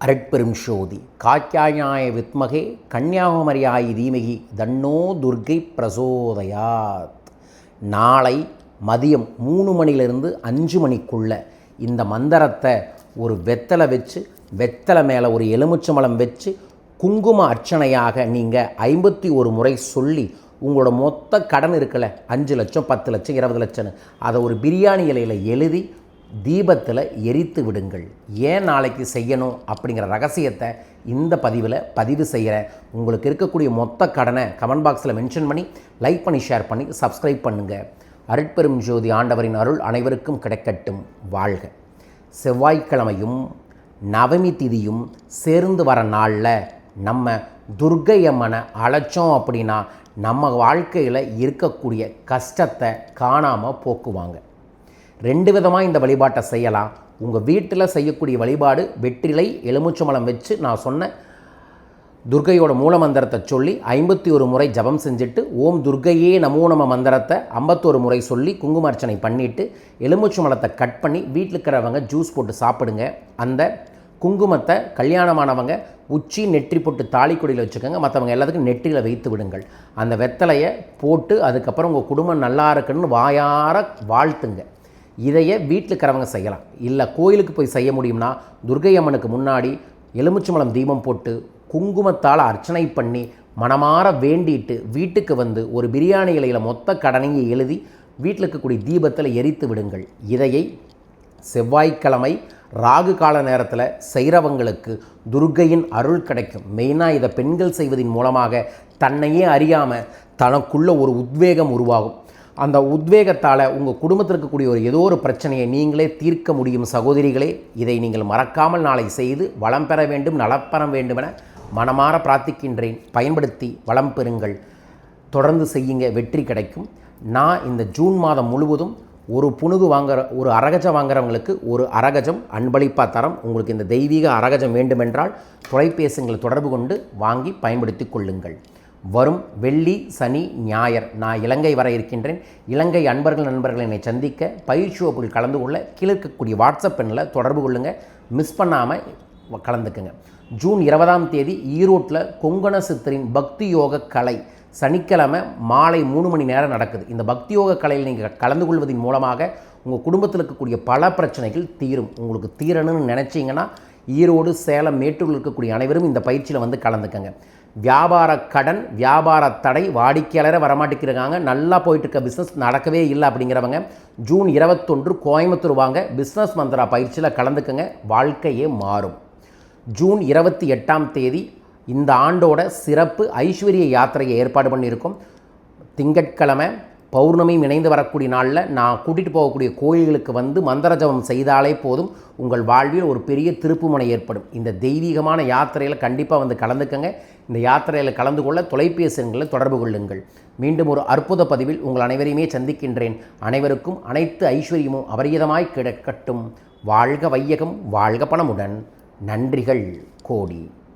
அரட்பெரும் ஜோதி காத்யாயனாய வித்மகே கன்யாகுமரியாய் தீமகி தன்னோ துர்க்கை பிரசோதயாத். நாளை மதியம் 3 மணிலிருந்து 5 மணிக்குள்ள இந்த மந்திரத்தை ஒரு வெத்தலை வச்சு, வெத்தலை மேலே ஒரு எலுமிச்சம்பழம் வச்சு குங்கும அர்ச்சனையாக நீங்கள் 51 முறை சொல்லி உங்களோட மொத்த கடன் இருக்கலை, 5 லட்சம் 10 லட்சம் 20 லட்சம்னு அதை ஒரு பிரியாணி இலையில் எழுதி தீபத்தில் எரித்து விடுங்கள். ஏன் நாளைக்கு செய்யணும் அப்படிங்கிற ரகசியத்தை இந்த பதிவில் பதிவு செய்கிறேன். உங்களுக்கு இருக்கக்கூடிய மொத்த கடனை கமெண்ட் பாக்ஸில் மென்ஷன் பண்ணி லைக் பண்ணி ஷேர் பண்ணி சப்ஸ்கிரைப் பண்ணுங்கள். அருட்பெரும் ஜோதி ஆண்டவரின் அருள் அனைவருக்கும் கிடைக்கட்டும். வாழ்க. செவ்வாய்க்கிழமையும் நவமி திதியும் சேர்ந்து வர நாளில் நம்ம துர்க்கை அம்மனை அழைச்சோம் அப்படின்னா நம்ம வாழ்க்கையில் இருக்கக்கூடிய கஷ்டத்தை காணாமல் போக்குவாங்க. 2 விதமாக இந்த வழிபாட்டை செய்யலாம். உங்கள் வீட்டில் செய்யக்கூடிய வழிபாடு வெற்றிலை எலுமிச்சம்பழம் வச்சு நான் சொன்ன துர்க்கையோட மூலமந்திரத்தை சொல்லி 51 முறை ஜபம் செஞ்சுட்டு ஓம் துர்க்கையே நமோ நம மந்திரத்தை 51 முறை சொல்லி குங்குமார்ச்சனை பண்ணிவிட்டு எலுமிச்சம்பழத்தை கட் பண்ணி வீட்டில் இருக்கிறவங்க ஜூஸ் போட்டு சாப்பிடுங்க. அந்த குங்குமத்தை கல்யாணமானவங்க உச்சி நெற்றி போட்டு தாலிக்கொடியில் வச்சுக்கோங்க. மற்றவங்க எல்லாத்துக்கும் நெற்றியில் வைத்து விடுங்கள். அந்த வெத்தலையை போட்டு அதுக்கப்புறம் உங்கள் குடும்பம் நல்லா இருக்குன்னு வாயார வாழ்த்துங்க. இதையே வீட்டில் இருக்கிறவங்க செய்யலாம். இல்லை கோயிலுக்கு போய் செய்ய முடியும்னா துர்க்கை அம்மனுக்கு முன்னாடி எலுமிச்சம்பழம் தீபம் போட்டு குங்குமத்தால் அர்ச்சனை பண்ணி மனமாற வேண்டிட்டு வீட்டுக்கு வந்து ஒரு பிரியாணி இலையில் மொத்த கடனையை எழுதி வீட்டில் இருக்கக்கூடிய தீபத்தில் எரித்து விடுங்கள். இதையை செவ்வாய்க்கிழமை ராகு கால நேரத்தில் செய்கிறவங்களுக்கு துர்க்கையின் அருள் கிடைக்கும். மெயினாக இதை பெண்கள் செய்வதன் மூலமாக தன்னையே அறியாமல் தனக்குள்ள ஒரு உத்வேகம் உருவாகும். அந்த உத்வேகத்தால் உங்கள் குடும்பத்தில் இருக்கக்கூடிய ஏதோ ஒரு பிரச்சனையை நீங்களே தீர்க்க முடியும். சகோதரிகளே, இதை நீங்கள் மறக்காமல் நாளை செய்து வளம் பெற வேண்டும், நலப்பெற வேண்டும் என மனமாற பிரார்த்திக்கின்றேன். பயன்படுத்தி வளம் பெறுங்கள். தொடர்ந்து செய்யுங்க, வெற்றி கிடைக்கும். நான் இந்த ஜூன் மாதம் முழுவதும் ஒரு புணுகு ஒரு அரகஜம் வாங்குறவங்களுக்கு ஒரு அரகஜம் அன்பளிப்பாக தரம். உங்களுக்கு இந்த தெய்வீக அரகஜம் வேண்டுமென்றால் தொலைபேசிகளை தொடர்பு கொண்டு வாங்கி பயன்படுத்தி கொள்ளுங்கள். வரும் வெள்ளி சனி ஞாயிறு நான் இலங்கை வர இருக்கின்றேன். இலங்கை நண்பர்கள் என்னை சந்திக்க பயிற்சி வகுப்பில் கலந்து கொள்ள கீழே இருக்கக்கூடிய வாட்ஸ்அப் எண்ணில் தொடர்பு கொள்ளுங்கள். மிஸ் பண்ணாமல் கலந்துக்குங்க. ஜூன் 20ஆம் தேதி ஈரோட்டில் கொங்கண சித்தரின் பக்தி யோக கலை சனிக்கிழமை மாலை 3 மணி நேரம் நடக்குது. இந்த பக்தி யோக கலையில் நீங்கள் கலந்து கொள்வதன் மூலமாக உங்கள் குடும்பத்தில் இருக்கக்கூடிய பல பிரச்சனைகள் தீரும். உங்களுக்கு தீரணும்னு நினச்சிங்கன்னா ஈரோடு சேலம் மேட்டூரில் இருக்கக்கூடிய அனைவரும் இந்த பயிற்சியில் வந்து கலந்துக்கங்க. வியாபார கடன், வியாபார தடை, வாடிக்கையாளரை வரமாட்டேங்கிறாங்க, நல்லா போயிட்டுருக்க பிஸ்னஸ் நடக்கவே இல்லை அப்படிங்கிறவங்க ஜூன் 21 கோயம்புத்தூர் வாங்க. பிஸ்னஸ் மந்திரா பயிற்சியில் கலந்துக்கங்க, வாழ்க்கையே மாறும். ஜூன் 28ஆம் தேதி இந்த ஆண்டோட சிறப்பு ஐஸ்வர்ய யாத்திரையை ஏற்பாடு பண்ணியிருக்கோம். திங்கட்கிழமை பௌர்ணமியும் இணைந்து வரக்கூடிய நாளில் நான் கூட்டிகிட்டு போகக்கூடிய கோயில்களுக்கு வந்து மந்திர ஜபம் செய்தாலே போதும், உங்கள் வாழ்வில் ஒரு பெரிய திருப்புமுனை ஏற்படும். இந்த தெய்வீகமான யாத்திரையில் கண்டிப்பாக வந்து கலந்துக்கங்க. இந்த யாத்திரையில் கலந்து கொள்ள தொலைபேசி எண்களை தொடர்பு கொள்ளுங்கள். மீண்டும் ஒரு அற்புத பதிவில் உங்கள் அனைவரையுமே சந்திக்கின்றேன். அனைவருக்கும் அனைத்து ஐஸ்வர்யமும் அபரிதமாய் கிடைக்கட்டும். வாழ்க வையகம், வாழ்க பணமுடன். நன்றிகள் கோடி.